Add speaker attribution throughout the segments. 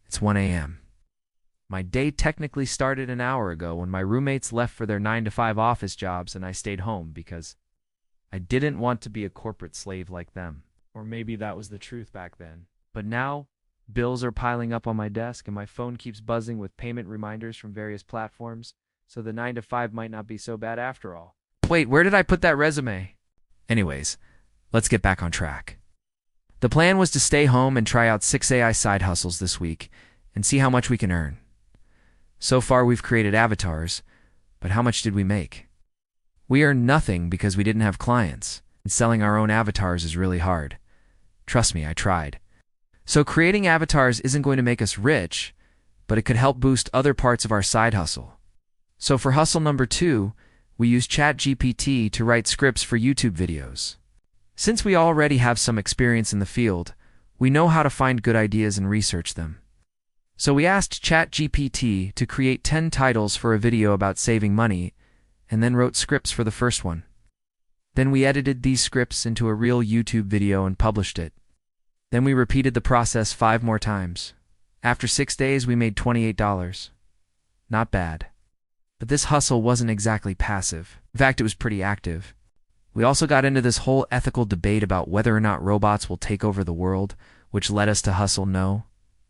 Speaker 1: It's 1 a.m. My day technically started an hour ago when my roommates left for their 9 to 5 office jobs and I stayed home because I didn't want to be a corporate slave like them. Or maybe that was the truth back then. But now, bills are piling up on my desk and my phone keeps buzzing with payment reminders from various platforms, so the 9 to 5 might not be so bad after all. Wait, where did I put that resume? Anyways, let's get back on track. The plan was to stay home and try out 6 AI side hustles this week and see how much we can earn. So far, we've created avatars, but how much did we make? We earned nothing because we didn't have clients, and selling our own avatars is really hard. Trust me, I tried. So creating avatars isn't going to make us rich, but it could help boost other parts of our side hustle. So for hustle number 2, we used ChatGPT to write scripts for YouTube videos. Since we already have some experience in the field, we know how to find good ideas and research them. So we asked ChatGPT to create 10 titles for a video about saving money, and then wrote scripts for the first one. Then we edited these scripts into a real YouTube video and published it. Then we repeated the process 5 more times. After 6 days, we made $28. Not bad. But this hustle wasn't exactly passive. In fact, it was pretty active. We also got into this whole ethical debate about whether or not robots will take over the world, which led us to hustle no.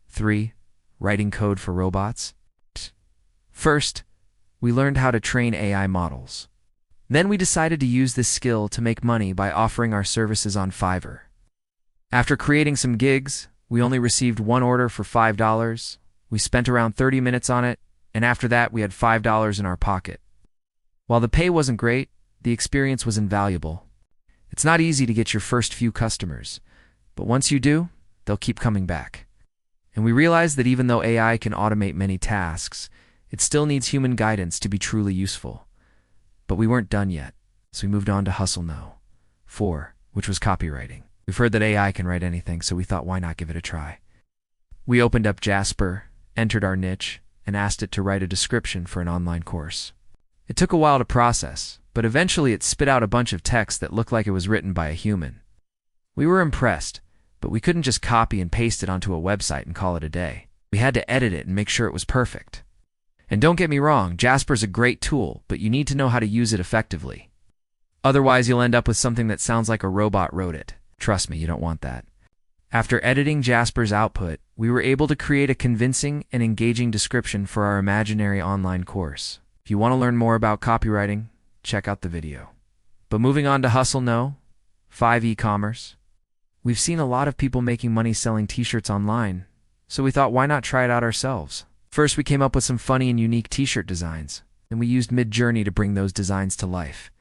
Speaker 1: 3. Writing code for robots. First, we learned how to train AI models. Then we decided to use this skill to make money by offering our services on Fiverr. After creating some gigs, we only received one order for $5. We spent around 30 minutes on it, and after that we had $5 in our pocket. While the pay wasn't great, the experience was invaluable. It's not easy to get your first few customers, but once you do, they'll keep coming back. And we realized that even though AI can automate many tasks, it still needs human guidance to be truly useful. But we weren't done yet, so we moved on to hustle no. 4, which was copywriting. We've heard that AI can write anything, so we thought, why not give it a try? We opened up Jasper, entered our niche, and asked it to write a description for an online course. It took a while to process, but eventually it spit out a bunch of text that looked like it was written by a human. We were impressed, but we couldn't just copy and paste it onto a website and call it a day. We had to edit it and make sure it was perfect. And don't get me wrong, Jasper's a great tool, but you need to know how to use it effectively. Otherwise, you'll end up with something that sounds like a robot wrote it. Trust me, you don't want that. After editing Jasper's output, we were able to create a convincing and engaging description for our imaginary online course. If you want to learn more about copywriting, check out the video. But moving on to hustle no. 5. E-commerce. We've seen a lot of people making money selling t-shirts online, so we thought, why not try it out ourselves? First, we came up with some funny and unique t-shirt designs, and we used Midjourney to bring those designs to life.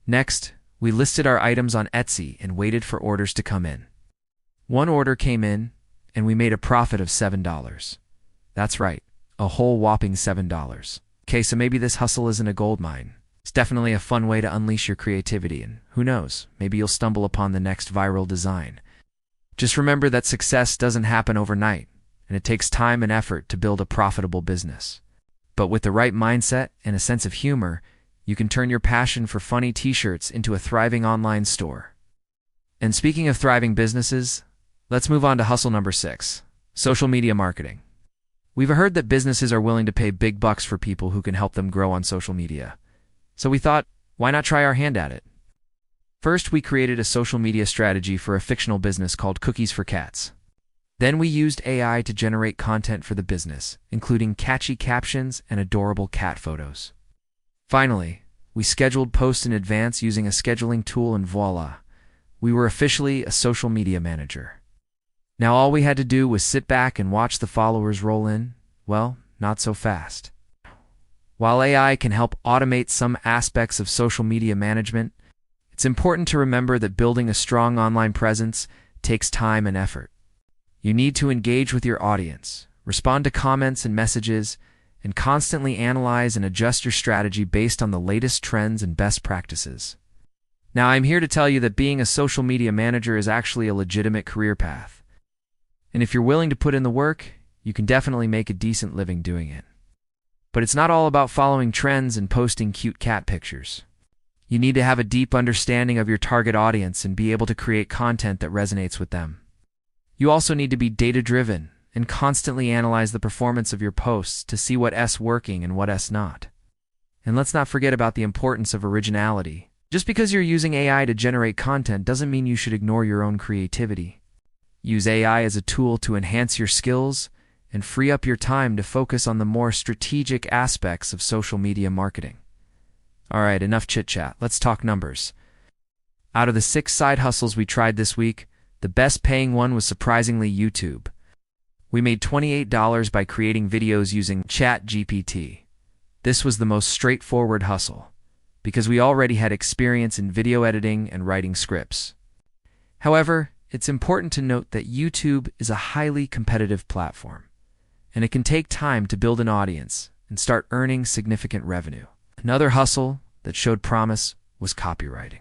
Speaker 1: Next, we listed our items on Etsy and waited for orders to come in. One order came in, and we made a profit of $7. That's right, a whole whopping $7. Okay, so maybe this hustle isn't a gold mine. It's definitely a fun way to unleash your creativity, and who knows, maybe you'll stumble upon the next viral design. Just remember that success doesn't happen overnight, and it takes time and effort to build a profitable business. But with the right mindset and a sense of humor, you can turn your passion for funny t-shirts into a thriving online store. And speaking of thriving businesses, let's move on to hustle number 6, social media marketing. We've heard that businesses are willing to pay big bucks for people who can help them grow on social media. So we thought, why not try our hand at it? First, we created a social media strategy for a fictional business called Cookies for Cats. Then we used AI to generate content for the business, including catchy captions and adorable cat photos. Finally, we scheduled posts in advance using a scheduling tool, and voila, we were officially a social media manager. Now all we had to do was sit back and watch the followers roll in. Well, not so fast. While AI can help automate some aspects of social media management, it's important to remember that building a strong online presence takes time and effort. You need to engage with your audience, respond to comments and messages, and constantly analyze and adjust your strategy based on the latest trends and best practices. Now, I'm here to tell you that being a social media manager is actually a legitimate career path. And if you're willing to put in the work, you can definitely make a decent living doing it. But it's not all about following trends and posting cute cat pictures. You need to have a deep understanding of your target audience and be able to create content that resonates with them. You also need to be data-driven and constantly analyze the performance of your posts to see what's working and what's not. And let's not forget about the importance of originality. Just because you're using AI to generate content doesn't mean you should ignore your own creativity. Use AI as a tool to enhance your skills and free up your time to focus on the more strategic aspects of social media marketing. All right, enough chit-chat. Let's talk numbers. Out of the 6 side hustles we tried this week, the best paying one was surprisingly YouTube. We made $28 by creating videos using ChatGPT. This was the most straightforward hustle, because we already had experience in video editing and writing scripts. However, it's important to note that YouTube is a highly competitive platform, and it can take time to build an audience and start earning significant revenue. Another hustle that showed promise was copywriting.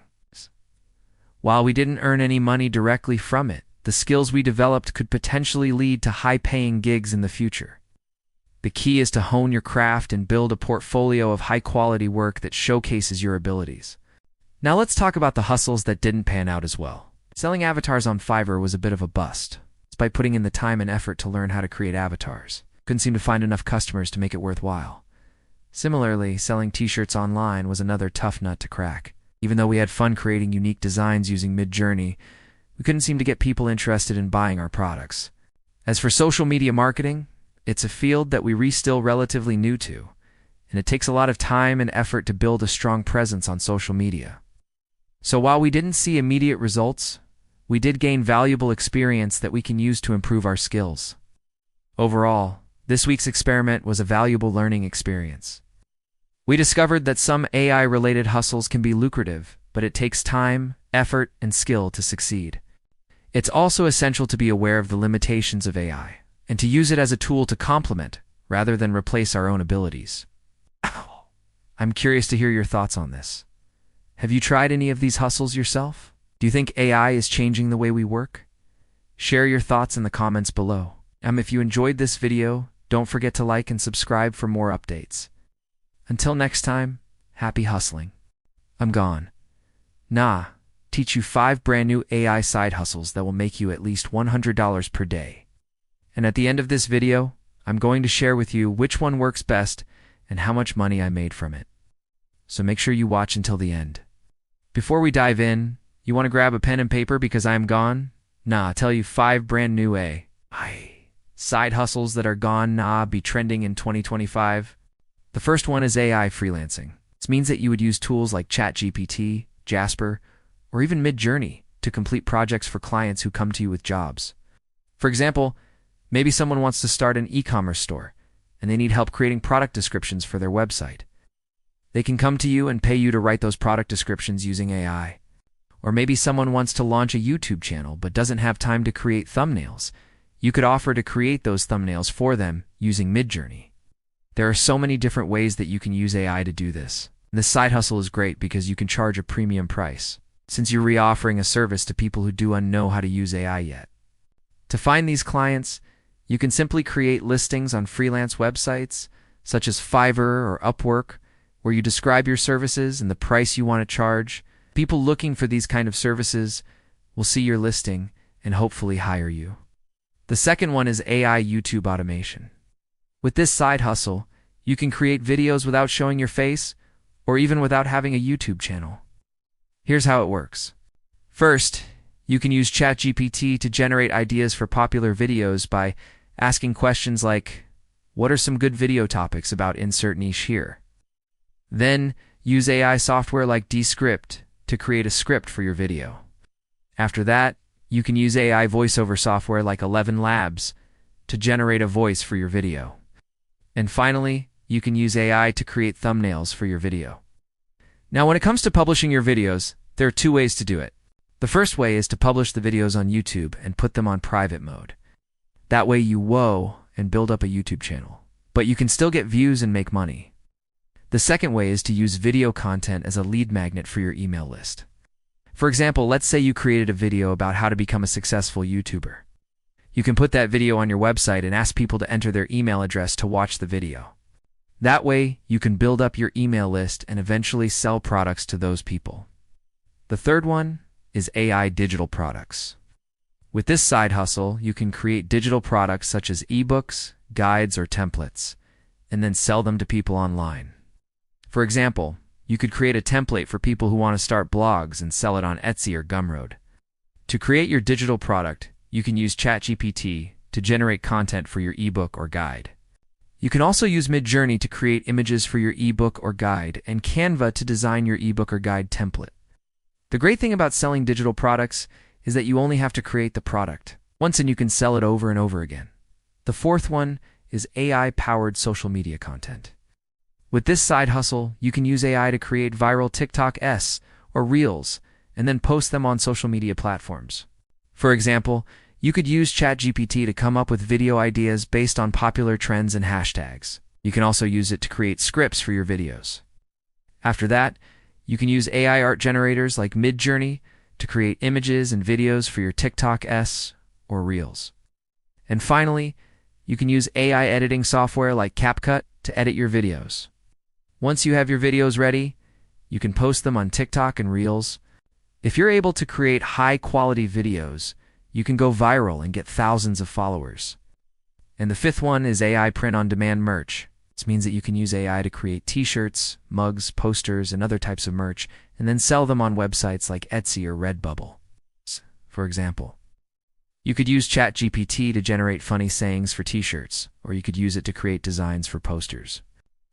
Speaker 1: While we didn't earn any money directly from it, the skills we developed could potentially lead to high-paying gigs in the future. The key is to hone your craft and build a portfolio of high-quality work that showcases your abilities. Now let's talk about the hustles that didn't pan out as well. Selling avatars on Fiverr was a bit of a bust. Despite putting in the time and effort to learn how to create avatars, couldn't seem to find enough customers to make it worthwhile. Similarly, selling t-shirts online was another tough nut to crack. Even though we had fun creating unique designs using Midjourney, we couldn't seem to get people interested in buying our products. As for social media marketing, it's a field that we're still relatively new to, and it takes a lot of time and effort to build a strong presence on social media. So while we didn't see immediate results, we did gain valuable experience that we can use to improve our skills. Overall, this week's experiment was a valuable learning experience. We discovered that some AI-related hustles can be lucrative, but it takes time, effort, and skill to succeed. It's also essential to be aware of the limitations of AI, and to use it as a tool to complement, rather than replace our own abilities. I'm curious to hear your thoughts on this. Have you tried any of these hustles yourself? Do you think AI is changing the way we work? Share your thoughts in the comments below. If you enjoyed this video, don't forget to like and subscribe for more updates. Until next time, happy hustling. I'm gone. Teach you 5 brand new AI side hustles that will make you at least $100 per day. And at the end of this video, I'm going to share with you which one works best and how much money I made from it. So make sure you watch until the end. Before we dive in, you want to grab a pen and paper because I'm gone? I'll tell you 5 brand new AI side hustles that are gonna be trending in 2025. The first one is AI freelancing. This means that you would use tools like ChatGPT, Jasper, or even Midjourney to complete projects for clients who come to you with jobs. For example, maybe someone wants to start an e-commerce store, and they need help creating product descriptions for their website. They can come to you and pay you to write those product descriptions using AI. Or maybe someone wants to launch a YouTube channel but doesn't have time to create thumbnails. You could offer to create those thumbnails for them using Midjourney. There are so many different ways that you can use AI to do this. This side hustle is great because you can charge a premium price, since you're re-offering a service to people who don't know how to use AI yet. To find these clients, you can simply create listings on freelance websites, such as Fiverr or Upwork, where you describe your services and the price you want to charge. People looking for these kind of services will see your listing and hopefully hire you. The second one is AI YouTube automation. With this side hustle, you can create videos without showing your face, or even without having a YouTube channel. Here's how it works. First, you can use ChatGPT to generate ideas for popular videos by asking questions like, what are some good video topics about insert niche here? Then, use AI software like Descript to create a script for your video. After that, you can use AI voiceover software like 11 Labs to generate a voice for your video. And finally, you can use AI to create thumbnails for your video. Now, when it comes to publishing your videos, there are 2 ways to do it. The first way is to publish the videos on YouTube and put them on private mode. That way you and build up a YouTube channel, but you can still get views and make money. The second way is to use video content as a lead magnet for your email list. For example, let's say you created a video about how to become a successful YouTuber. You can put that video on your website and ask people to enter their email address to watch the video. That way, you can build up your email list and eventually sell products to those people. The third one is AI digital products. With this side hustle, you can create digital products such as ebooks, guides, or templates, and then sell them to people online. For example, you could create a template for people who want to start blogs and sell it on Etsy or Gumroad. To create your digital product, you can use ChatGPT to generate content for your ebook or guide. You can also use Midjourney to create images for your ebook or guide, and Canva to design your ebook or guide template. The great thing about selling digital products is that you only have to create the product once and you can sell it over and over again. The fourth one is AI-powered social media content. With this side hustle, you can use AI to create viral TikToks or Reels and then post them on social media platforms. For example, you could use ChatGPT to come up with video ideas based on popular trends and hashtags. You can also use it to create scripts for your videos. After that, you can use AI art generators like Midjourney to create images and videos for your TikToks or Reels. And finally, you can use AI editing software like CapCut to edit your videos. Once you have your videos ready, you can post them on TikTok and Reels. If you're able to create high-quality videos, you can go viral and get thousands of followers. And the fifth one is AI print-on-demand merch. This means that you can use AI to create t-shirts, mugs, posters, and other types of merch, and then sell them on websites like Etsy or Redbubble. For example, you could use ChatGPT to generate funny sayings for t-shirts, or you could use it to create designs for posters.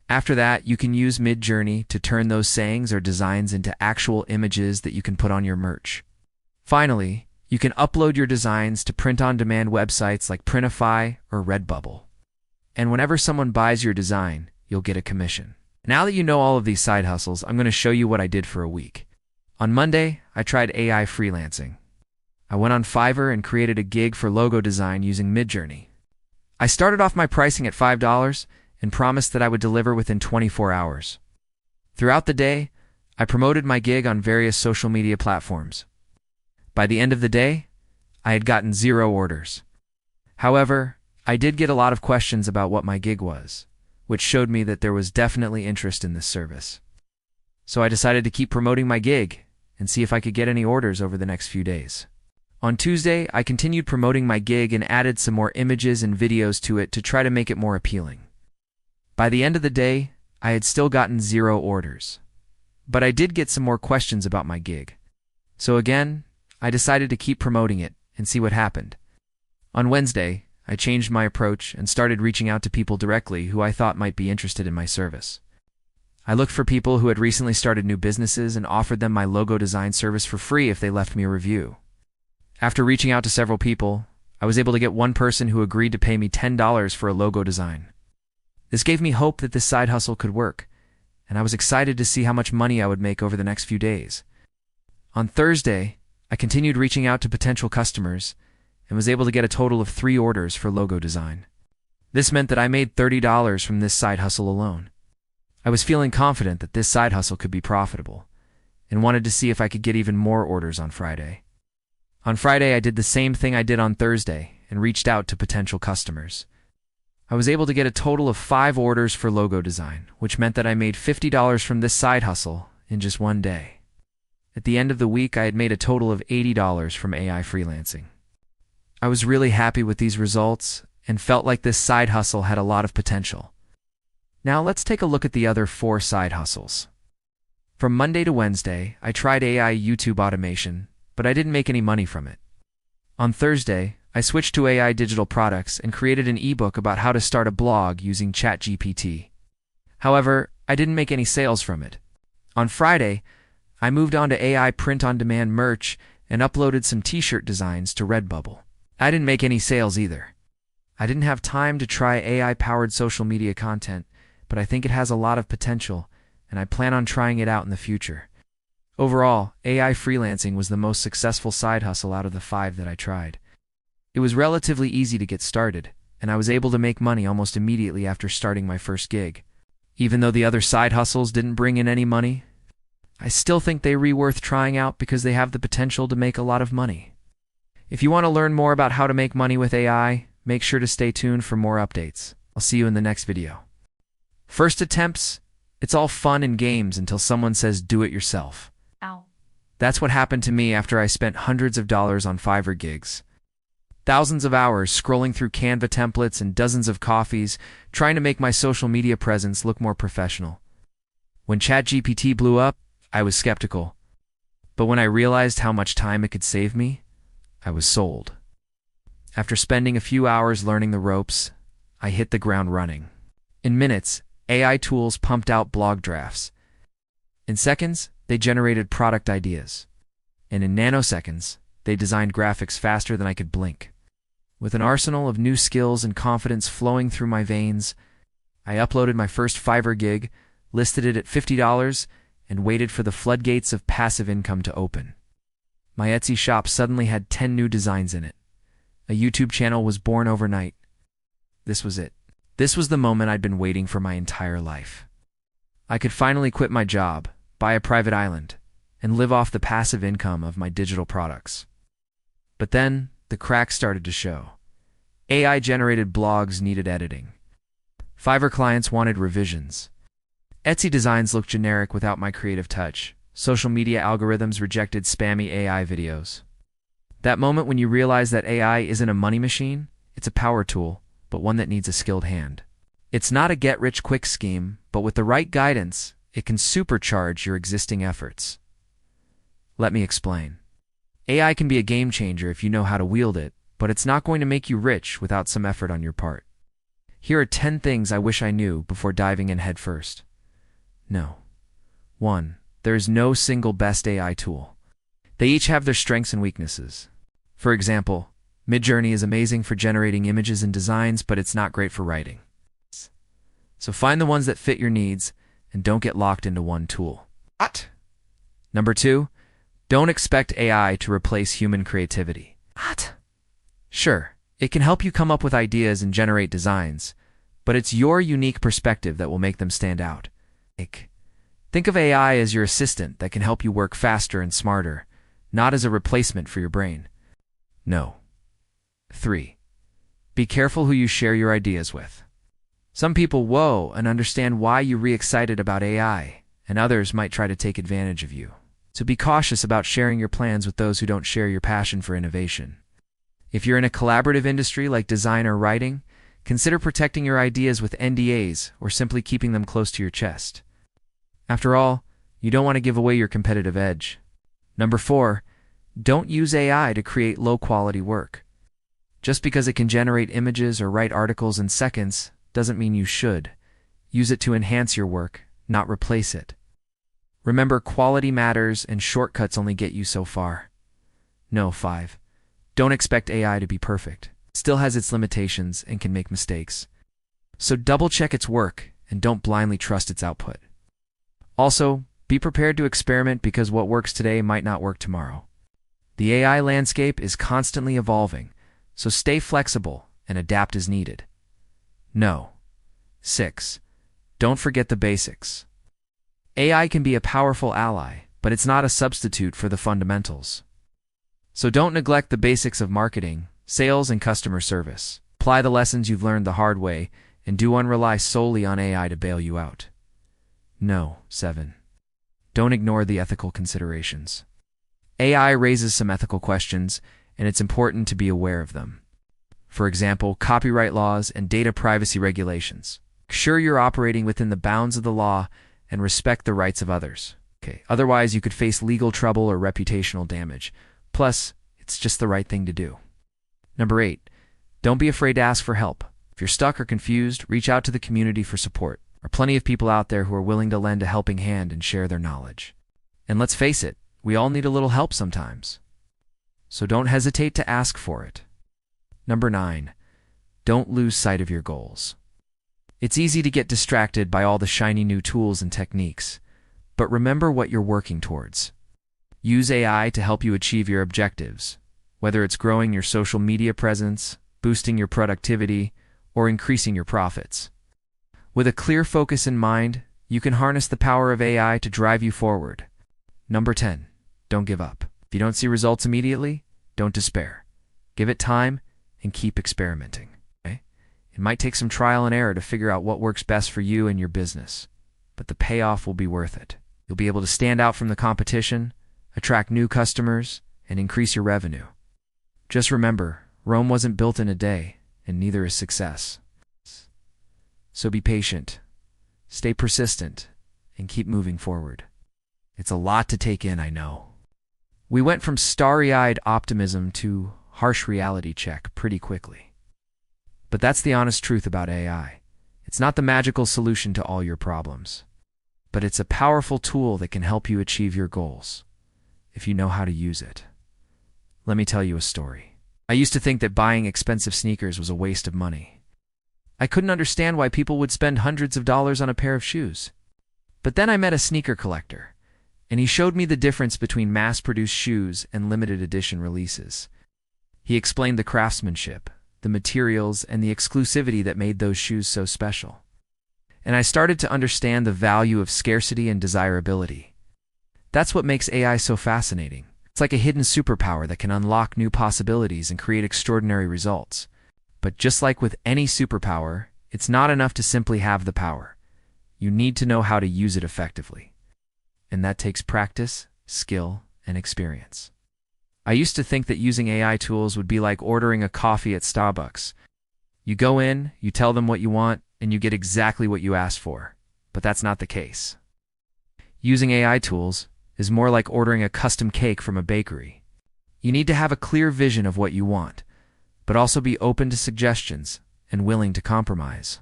Speaker 1: After that, you can use Midjourney to turn those sayings or designs into actual images that you can put on your merch. Finally, you can upload your designs to print-on-demand websites like Printify or Redbubble. And whenever someone buys your design, you'll get a commission. Now that you know all of these side hustles, I'm going to show you what I did for a week. On Monday, I tried AI freelancing. I went on Fiverr and created a gig for logo design using Midjourney. I started off my pricing at $5 and promised that I would deliver within 24 hours. Throughout the day, I promoted my gig on various social media platforms. By the end of the day, I had gotten 0 orders. However, I did get a lot of questions about what my gig was, which showed me that there was definitely interest in this service. So I decided to keep promoting my gig and see if I could get any orders over the next few days. On Tuesday, I continued promoting my gig and added some more images and videos to it to try to make it more appealing. By the end of the day, I had still gotten 0 orders. But I did get some more questions about my gig. So again, I decided to keep promoting it and see what happened. On Wednesday, I changed my approach and started reaching out to people directly who I thought might be interested in my service. I looked for people who had recently started new businesses and offered them my logo design service for free if they left me a review. After reaching out to several people, I was able to get one person who agreed to pay me $10 for a logo design. This gave me hope that this side hustle could work, and I was excited to see how much money I would make over the next few days. On Thursday, I continued reaching out to potential customers and was able to get a total of 3 orders for logo design. This meant that I made $30 from this side hustle alone. I was feeling confident that this side hustle could be profitable and wanted to see if I could get even more orders on Friday. On Friday, I did the same thing I did on Thursday and reached out to potential customers. I was able to get a total of 5 orders for logo design, which meant that I made $50 from this side hustle in just one day. At the end of the week, I had made a total of $80 from AI freelancing. I was really happy with these results and felt like this side hustle had a lot of potential. Now let's take a look at the other 4 side hustles. From Monday to Wednesday, I tried AI YouTube automation, but I didn't make any money from it. On Thursday, I switched to AI digital products and created an ebook about how to start a blog using ChatGPT. However, I didn't make any sales from it. On Friday, I moved on to AI print-on-demand merch and uploaded some t-shirt designs to Redbubble. I didn't make any sales either. I didn't have time to try AI-powered social media content, but I think it has a lot of potential, and I plan on trying it out in the future. Overall, AI freelancing was the most successful side hustle out of the 5 that I tried. It was relatively easy to get started, and I was able to make money almost immediately after starting my first gig. Even though the other side hustles didn't bring in any money, I still think they are worth trying out because they have the potential to make a lot of money. If you want to learn more about how to make money with AI, make sure to stay tuned for more updates. I'll see you in the next video. First attempts, it's all fun and games until someone says do it yourself.
Speaker 2: Ow.
Speaker 1: That's what happened to me after I spent hundreds of dollars on Fiverr gigs. thousands of hours scrolling through Canva templates and dozens of coffees, trying to make my social media presence look more professional. When ChatGPT blew up, I was skeptical. But when I realized how much time it could save me, I was sold. After spending a few hours learning the ropes, I hit the ground running. In minutes, AI tools pumped out blog drafts. In seconds, they generated product ideas. And in nanoseconds, they designed graphics faster than I could blink. With an arsenal of new skills and confidence flowing through my veins, I uploaded my first Fiverr gig, listed it at $50, and waited for the floodgates of passive income to open. My Etsy shop suddenly had 10 new designs in it. A YouTube channel was born overnight. This was it. This was the moment I'd been waiting for my entire life. I could finally quit my job, buy a private island, and live off the passive income of my digital products. But then, the cracks started to show. AI-generated blogs needed editing. Fiverr clients wanted revisions. Etsy designs looked generic without my creative touch. Social media algorithms rejected spammy AI videos. That moment when you realize that AI isn't a money machine, it's a power tool, but one that needs a skilled hand. It's not a get-rich-quick scheme, but with the right guidance, it can supercharge your existing efforts. Let me explain. AI can be a game changer if you know how to wield it, but it's not going to make you rich without some effort on your part. Here are 10 things I wish I knew before diving in headfirst. No. 1. There is no single best AI tool. They each have their strengths and weaknesses. For example, Midjourney is amazing for generating images and designs, but it's not great for writing. So find the ones that fit your needs and don't get locked into one tool. What? Number 2, don't expect AI to replace human creativity. What? Sure, it can help you come up with ideas and generate designs, but it's your unique perspective that will make them stand out. Think of AI as your assistant that can help you work faster and smarter, not as a replacement for your brain. No. 3. Be careful who you share your ideas with. Some people whoa and understand why you're excited about AI, and others might try to take advantage of you. So be cautious about sharing your plans with those who don't share your passion for innovation. If you're in a collaborative industry like design or writing, consider protecting your ideas with NDAs or simply keeping them close to your chest. After all, you don't want to give away your competitive edge. Number 4, don't use AI to create low-quality work. Just because it can generate images or write articles in seconds doesn't mean you should. Use it to enhance your work, not replace it. Remember, quality matters and shortcuts only get you so far. No. 5. Don't expect AI to be perfect. It still has its limitations and can make mistakes. So double-check its work and don't blindly trust its output. Also, be prepared to experiment because what works today might not work tomorrow. The AI landscape is constantly evolving, so stay flexible and adapt as needed. No. 6. Don't forget the basics. AI can be a powerful ally, but it's not a substitute for the fundamentals. So don't neglect the basics of marketing, sales, and customer service. Apply the lessons you've learned the hard way, and don't rely solely on AI to bail you out. No. 7. Don't ignore the ethical considerations. AI raises some ethical questions, and it's important to be aware of them. For example, copyright laws and data privacy regulations. Make sure you're operating within the bounds of the law and respect the rights of others. Otherwise, you could face legal trouble or reputational damage. Plus, it's just the right thing to do. Number 8, don't be afraid to ask for help. If you're stuck or confused, reach out to the community for support. There are plenty of people out there who are willing to lend a helping hand and share their knowledge. And let's face it, we all need a little help sometimes. So don't hesitate to ask for it. Number 9, don't lose sight of your goals. It's easy to get distracted by all the shiny new tools and techniques, but remember what you're working towards. Use AI to help you achieve your objectives, whether it's growing your social media presence, boosting your productivity, or increasing your profits. With a clear focus in mind, you can harness the power of AI to drive you forward. Number 10, don't give up. If you don't see results immediately, don't despair. Give it time and keep experimenting. It might take some trial and error to figure out what works best for you and your business, but the payoff will be worth it. You'll be able to stand out from the competition, attract new customers, and increase your revenue. Just remember, Rome wasn't built in a day, and neither is success. So be patient, stay persistent, and keep moving forward. It's a lot to take in, I know. We went from starry-eyed optimism to harsh reality check pretty quickly. But that's the honest truth about AI. It's not the magical solution to all your problems, but it's a powerful tool that can help you achieve your goals, if you know how to use it. Let me tell you a story. I used to think that buying expensive sneakers was a waste of money. I couldn't understand why people would spend hundreds of dollars on a pair of shoes. But then I met a sneaker collector, and he showed me the difference between mass-produced shoes and limited edition releases. He explained the craftsmanship, the materials, and the exclusivity that made those shoes so special. And I started to understand the value of scarcity and desirability. That's what makes AI so fascinating. It's like a hidden superpower that can unlock new possibilities and create extraordinary results. But just like with any superpower, it's not enough to simply have the power. You need to know how to use it effectively. And that takes practice, skill, and experience. I used to think that using AI tools would be like ordering a coffee at Starbucks. You go in, you tell them what you want, and you get exactly what you asked for. But that's not the case. Using AI tools is more like ordering a custom cake from a bakery. You need to have a clear vision of what you want, but also be open to suggestions and willing to compromise.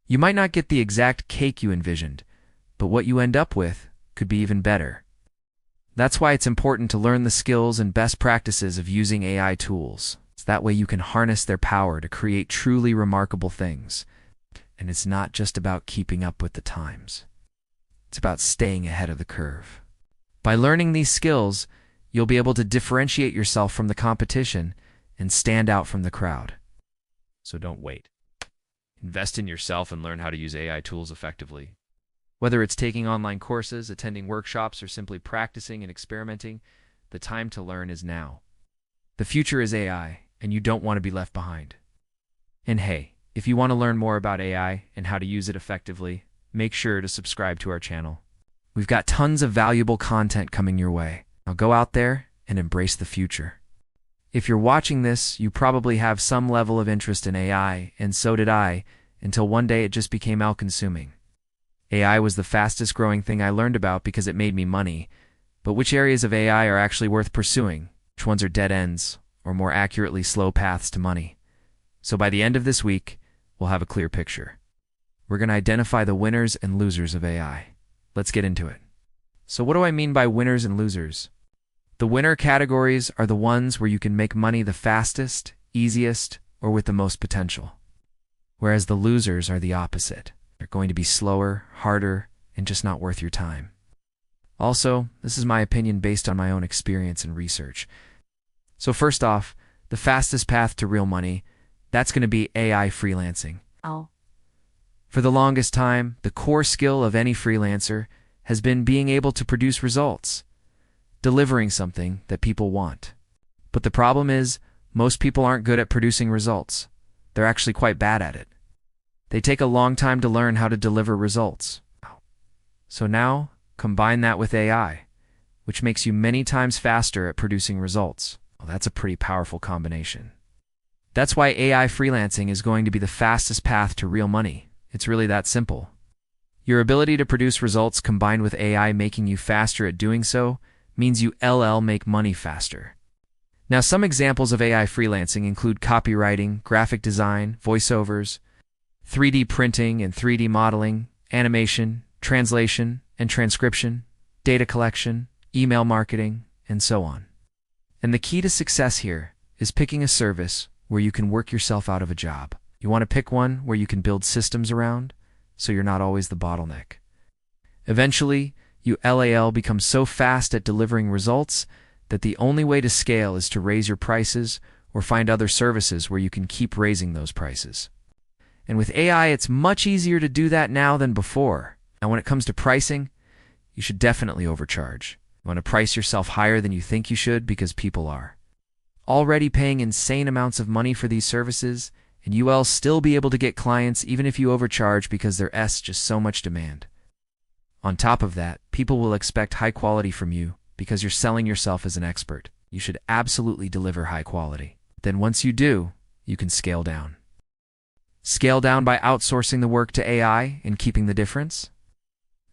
Speaker 1: You might not get the exact cake you envisioned, but what you end up with could be even better. That's why it's important to learn the skills and best practices of using AI tools. That way you can harness their power to create truly remarkable things. And it's not just about keeping up with the times. It's about staying ahead of the curve. By learning these skills, you'll be able to differentiate yourself from the competition and stand out from the crowd. So don't wait. Invest in yourself and learn how to use AI tools effectively. Whether it's taking online courses, attending workshops, or simply practicing and experimenting, the time to learn is now. The future is AI, and you don't want to be left behind. And hey, if you want to learn more about AI and how to use it effectively, make sure to subscribe to our channel. We've got tons of valuable content coming your way. Now go out there and embrace the future. If you're watching this, you probably have some level of interest in AI, and so did I, until one day it just became all-consuming. AI was the fastest growing thing I learned about because it made me money. But which areas of AI are actually worth pursuing? Which ones are dead ends, or more accurately, slow paths to money? So by the end of this week, we'll have a clear picture. We're going to identify the winners and losers of AI. Let's get into it. So what do I mean by winners and losers? The winner categories are the ones where you can make money the fastest, easiest, or with the most potential. Whereas the losers are the opposite. They're going to be slower, harder, and just not worth your time. Also, this is my opinion based on my own experience and research. So first off, the fastest path to real money, that's going to be AI freelancing. For the longest time, the core skill of any freelancer has been being able to produce results, delivering something that people want. But the problem is, most people aren't good at producing results. They're actually quite bad at it. They take a long time to learn how to deliver results. So now, combine that with AI, which makes you many times faster at producing results. Well, that's a pretty powerful combination. That's why AI freelancing is going to be the fastest path to real money. It's really that simple. Your ability to produce results combined with AI making you faster at doing so means you make money faster. Now, some examples of AI freelancing include copywriting, graphic design, voiceovers, 3D printing and 3D modeling, animation, translation and transcription, data collection, email marketing, and so on. And the key to success here is picking a service where you can work yourself out of a job. You want to pick one where you can build systems around, so you're not always the bottleneck. Eventually, you become so fast at delivering results that the only way to scale is to raise your prices or find other services where you can keep raising those prices. And with AI, it's much easier to do that now than before. Now, when it comes to pricing, you should definitely overcharge. You want to price yourself higher than you think you should because people are already paying insane amounts of money for these services, and you'll still be able to get clients even if you overcharge because there's just so much demand. On top of that, people will expect high quality from you because you're selling yourself as an expert. You should absolutely deliver high quality. then once you do, you can scale down. Scale down by outsourcing the work to AI and keeping the difference.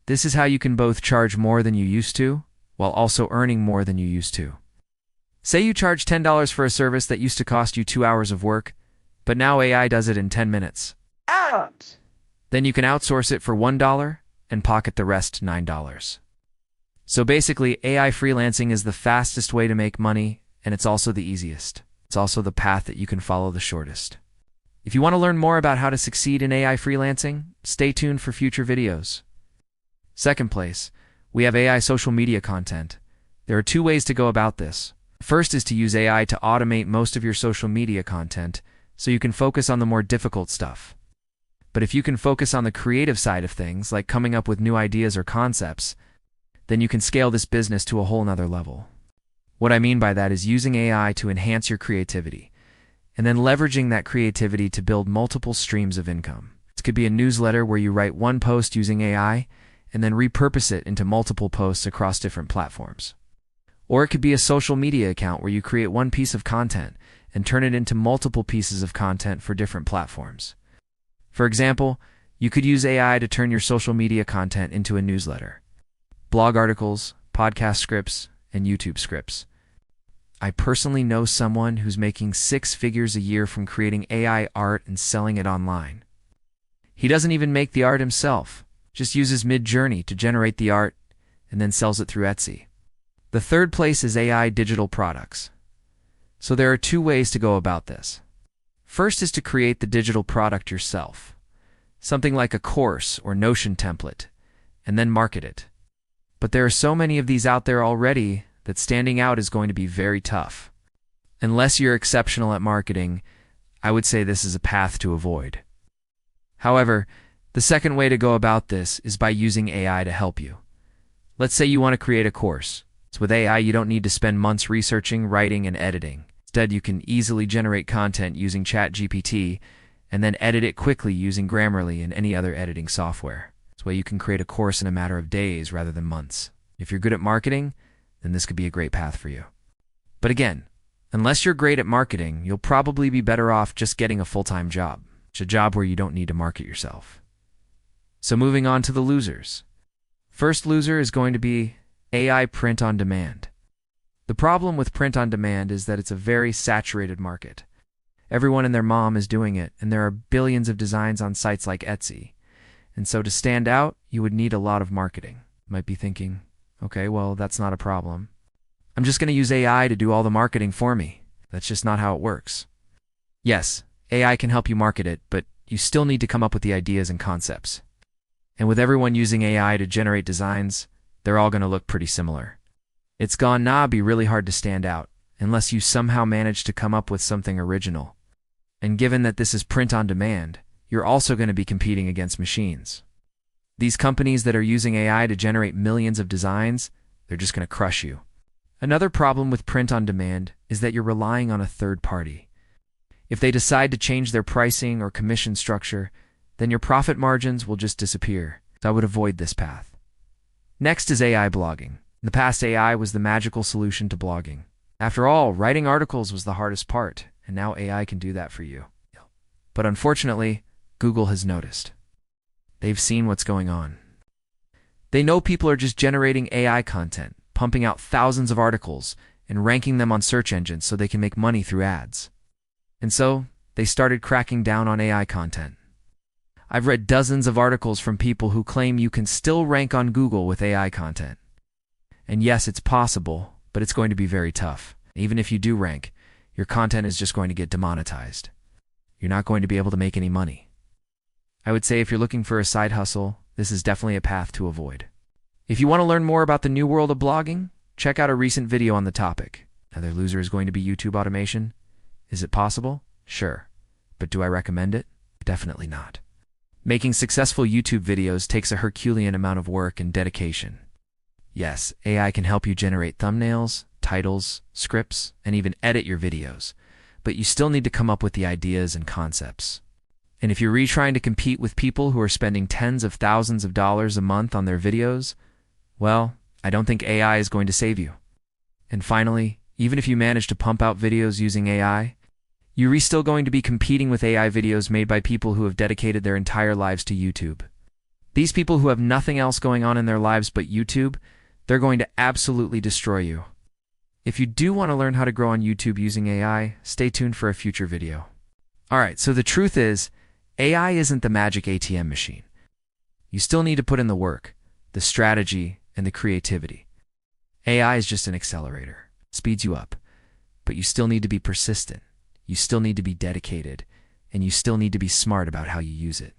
Speaker 1: This is how you can both charge more than you used to, while also earning more than you used to. Say you charge $10 for a service that used to cost you 2 hours of work, but now AI does it in 10 minutes.
Speaker 2: Out!
Speaker 1: Then you can outsource it for $1 and pocket the rest $9. So basically, AI freelancing is the fastest way to make money, and it's also the easiest. It's also the path that you can follow the shortest. If you want to learn more about how to succeed in AI freelancing, stay tuned for future videos. Second place, we have AI social media content. There are 2 ways to go about this. First is to use AI to automate most of your social media content so you can focus on the more difficult stuff. But if you can focus on the creative side of things, like coming up with new ideas or concepts, then you can scale this business to a whole nother level. What I mean by that is using AI to enhance your creativity, and then leveraging that creativity to build multiple streams of income. It could be a newsletter where you write one post using AI and then repurpose it into multiple posts across different platforms. Or it could be a social media account where you create one piece of content and turn it into multiple pieces of content for different platforms. For example, you could use AI to turn your social media content into a newsletter, blog articles, podcast scripts, and YouTube scripts. I personally know someone who's making 6 figures a year from creating AI art and selling it online. He doesn't even make the art himself, just uses Midjourney to generate the art and then sells it through Etsy. The third place is AI digital products. So there are 2 ways to go about this. First is to create the digital product yourself, something like a course or Notion template, and then market it. But there are so many of these out there already that standing out is going to be very tough. Unless you're exceptional at marketing, I would say this is a path to avoid. However, the second way to go about this is by using AI to help you. Let's say you want to create a course. So with AI, you don't need to spend months researching, writing, and editing. Instead, you can easily generate content using ChatGPT and then edit it quickly using Grammarly and any other editing software. This way you can create a course in a matter of days rather than months. If you're good at marketing, then this could be a great path for you. But again, unless you're great at marketing, you'll probably be better off just getting a full-time job. It's a job where you don't need to market yourself. So moving on to the losers. First loser is going to be AI print on demand. The problem with print on demand is that it's a very saturated market. Everyone and their mom is doing it, and there are billions of designs on sites like Etsy. And so to stand out, you would need a lot of marketing. You might be thinking, okay, well, that's not a problem. I'm just going to use AI to do all the marketing for me. That's just not how it works. Yes, AI can help you market it, but you still need to come up with the ideas and concepts. And with everyone using AI to generate designs, they're all going to look pretty similar. It's gonna be really hard to stand out, unless you somehow manage to come up with something original. And given that this is print on demand, you're also going to be competing against machines. These companies that are using AI to generate millions of designs, they're just going to crush you. Another problem with print on demand is that you're relying on a third party. If they decide to change their pricing or commission structure, then your profit margins will just disappear. So I would avoid this path. Next is AI blogging. In the past, AI was the magical solution to blogging. After all, writing articles was the hardest part, and now AI can do that for you. But unfortunately, Google has noticed. They've seen what's going on. They know people are just generating AI content, pumping out thousands of articles, and ranking them on search engines so they can make money through ads. And so, they started cracking down on AI content. I've read dozens of articles from people who claim you can still rank on Google with AI content. And yes, it's possible, but it's going to be very tough. Even if you do rank, your content is just going to get demonetized. You're not going to be able to make any money. I would say if you're looking for a side hustle, this is definitely a path to avoid. If you want to learn more about the new world of blogging, check out a recent video on the topic. Another loser is going to be YouTube automation. Is it possible? Sure. But do I recommend it? Definitely not. Making successful YouTube videos takes a Herculean amount of work and dedication. Yes, AI can help you generate thumbnails, titles, scripts, and even edit your videos, but you still need to come up with the ideas and concepts. And if you're trying to compete with people who are spending tens of thousands of dollars a month on their videos, well, I don't think AI is going to save you. And finally, even if you manage to pump out videos using AI, You're still going to be competing with AI videos made by people who have dedicated their entire lives to YouTube. These people who have nothing else going on in their lives but YouTube, they're going to absolutely destroy you. If you do want to learn how to grow on YouTube using AI, stay tuned for a future video. Alright, so the truth is, AI isn't the magic ATM machine. You still need to put in the work, the strategy, and the creativity. AI is just an accelerator, speeds you up, but you still need to be persistent, you still need to be dedicated, and you still need to be smart about how you use it.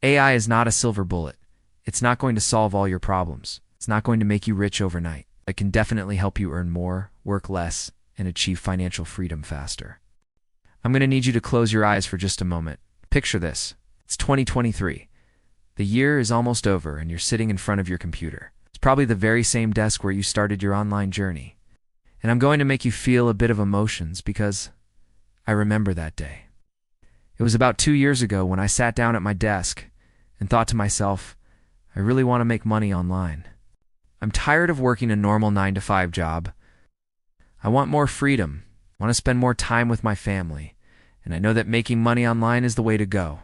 Speaker 1: AI is not a silver bullet. It's not going to solve all your problems. It's not going to make you rich overnight. It can definitely help you earn more, work less, and achieve financial freedom faster. I'm going to need you to close your eyes for just a moment. Picture this. It's 2023. The year is almost over and you're sitting in front of your computer. It's probably the very same desk where you started your online journey. And I'm going to make you feel a bit of emotions because I remember that day. It was about 2 years ago when I sat down at my desk and thought to myself, I really want to make money online. I'm tired of working a normal 9-to-5 job. I want more freedom. I want to spend more time with my family. And I know that making money online is the way to go.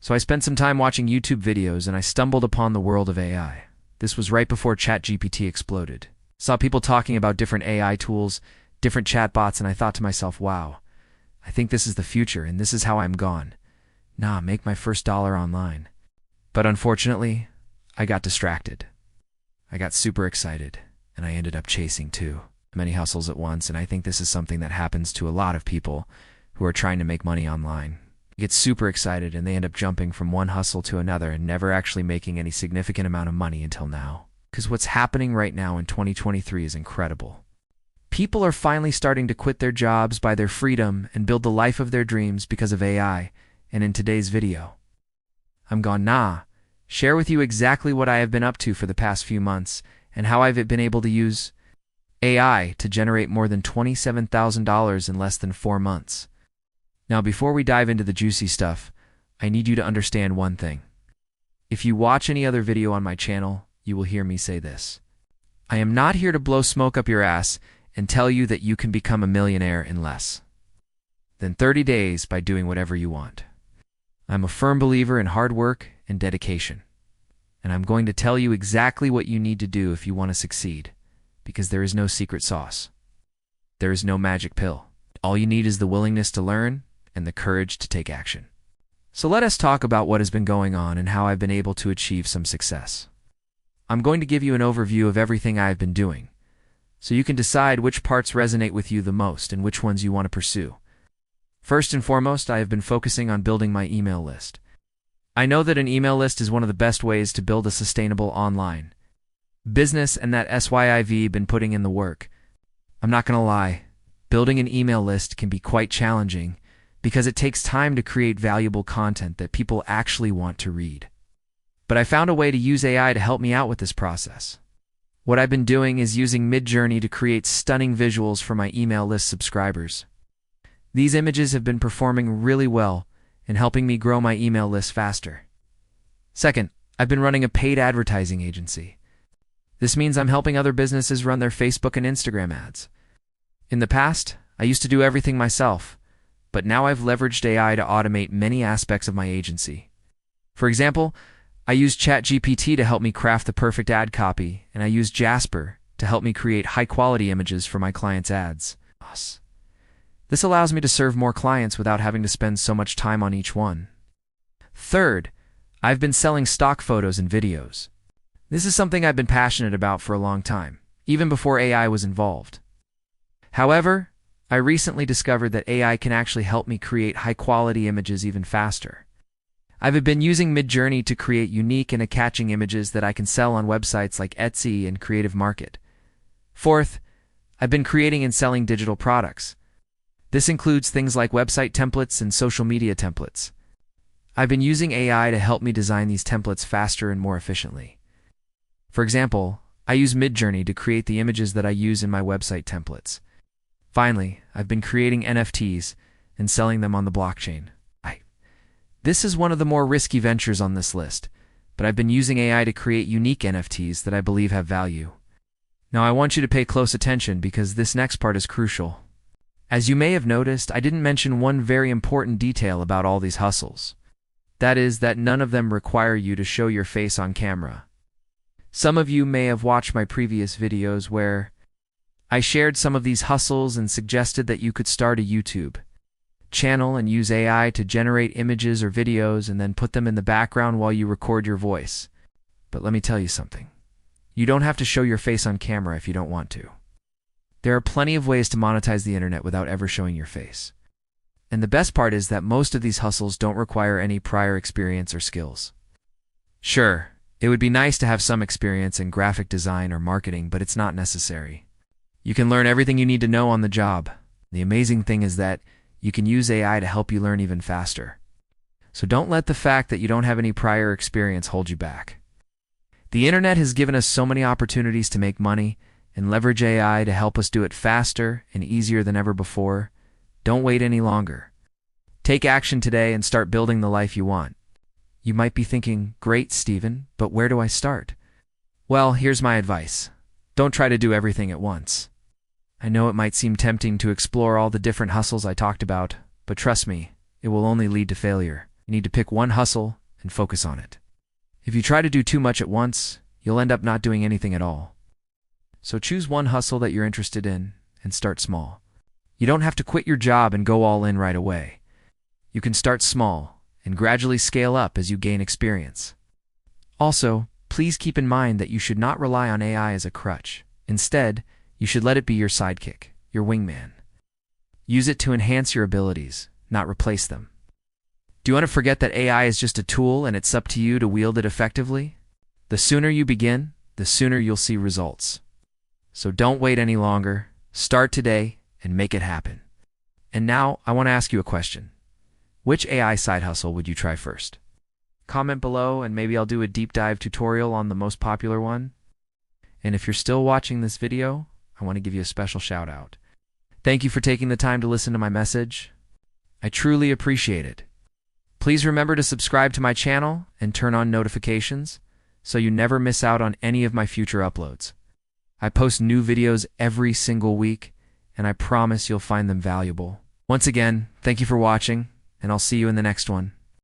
Speaker 1: So I spent some time watching YouTube videos and I stumbled upon the world of AI. This was right before ChatGPT exploded. Saw people talking about different AI tools, different chatbots, and I thought to myself, wow, I think this is the future and this is how I'm gone. Make my first dollar online. But unfortunately, I got distracted. I got super excited and I ended up chasing too many hustles at once, and I think this is something that happens to a lot of people who are trying to make money online. They get super excited and they end up jumping from one hustle to another and never actually making any significant amount of money until now. Because what's happening right now in 2023 is incredible. People are finally starting to quit their jobs, buy their freedom, and build the life of their dreams because of AI. And in today's video, I'm gonna share with you exactly what I have been up to for the past few months and how I've been able to use AI to generate more than $27,000 in less than 4 months. Now, before we dive into the juicy stuff, I need you to understand one thing. If you watch any other video on my channel, you will hear me say this. I am not here to blow smoke up your ass and tell you that you can become a millionaire in less than 30 days by doing whatever you want. I'm a firm believer in hard work and dedication, and I'm going to tell you exactly what you need to do if you want to succeed, because there is no secret sauce. There is no magic pill. All you need is the willingness to learn and the courage to take action. So let us talk about what has been going on and how I've been able to achieve some success. I'm going to give you an overview of everything I've been doing, so you can decide which parts resonate with you the most and which ones you want to pursue. First and foremost, I have been focusing on building my email list. I know that an email list is one of the best ways to build a sustainable online business, and that I've been putting in the work. I'm not going to lie, building an email list can be quite challenging because it takes time to create valuable content that people actually want to read. But I found a way to use AI to help me out with this process. What I've been doing is using Midjourney to create stunning visuals for my email list subscribers. These images have been performing really well and helping me grow my email list faster. Second, I've been running a paid advertising agency. This means I'm helping other businesses run their Facebook and Instagram ads. In the past, I used to do everything myself, but now I've leveraged AI to automate many aspects of my agency. For example, I use ChatGPT to help me craft the perfect ad copy, and I use Jasper to help me create high-quality images for my clients' ads. This allows me to serve more clients without having to spend so much time on each one. Third, I've been selling stock photos and videos. This is something I've been passionate about for a long time, even before AI was involved. However, I recently discovered that AI can actually help me create high-quality images even faster. I've been using Midjourney to create unique and catching images that I can sell on websites like Etsy and Creative Market. Fourth, I've been creating and selling digital products. This includes things like website templates and social media templates. I've been using AI to help me design these templates faster and more efficiently. For example, I use Midjourney to create the images that I use in my website templates. Finally, I've been creating NFTs and selling them on the blockchain. This is one of the more risky ventures on this list, but I've been using AI to create unique NFTs that I believe have value. Now I want you to pay close attention because this next part is crucial. As you may have noticed, I didn't mention one very important detail about all these hustles. That is that none of them require you to show your face on camera. Some of you may have watched my previous videos where I shared some of these hustles and suggested that you could start a YouTube channel and use AI to generate images or videos and then put them in the background while you record your voice. But let me tell you something. You don't have to show your face on camera if you don't want to. There are plenty of ways to monetize the internet without ever showing your face. And the best part is that most of these hustles don't require any prior experience or skills. Sure, it would be nice to have some experience in graphic design or marketing, but it's not necessary. You can learn everything you need to know on the job. The amazing thing is that you can use AI to help you learn even faster. So don't let the fact that you don't have any prior experience hold you back. The internet has given us so many opportunities to make money and leverage AI to help us do it faster and easier than ever before. Don't wait any longer. Take action today and start building the life you want. You might be thinking, great, Stephen, but where do I start? Well, here's my advice. Don't try to do everything at once. I know it might seem tempting to explore all the different hustles I talked about, but trust me, it will only lead to failure. You need to pick one hustle and focus on it. If you try to do too much at once, you'll end up not doing anything at all. So choose one hustle that you're interested in and start small. You don't have to quit your job and go all in right away. You can start small and gradually scale up as you gain experience. Also, please keep in mind that you should not rely on AI as a crutch. Instead, you should let it be your sidekick, your wingman. Use it to enhance your abilities, not replace them. Do you want to forget that AI is just a tool and it's up to you to wield it effectively? The sooner you begin, the sooner you'll see results. So don't wait any longer. Start today and make it happen. And now, I want to ask you a question. Which AI side hustle would you try first? Comment below and maybe I'll do a deep dive tutorial on the most popular one. And if you're still watching this video, I want to give you a special shout out. Thank you for taking the time to listen to my message. I truly appreciate it. Please remember to subscribe to my channel and turn on notifications so you never miss out on any of my future uploads. I post new videos every single week, and I promise you'll find them valuable. Once again, thank you for watching, and I'll see you in the next one.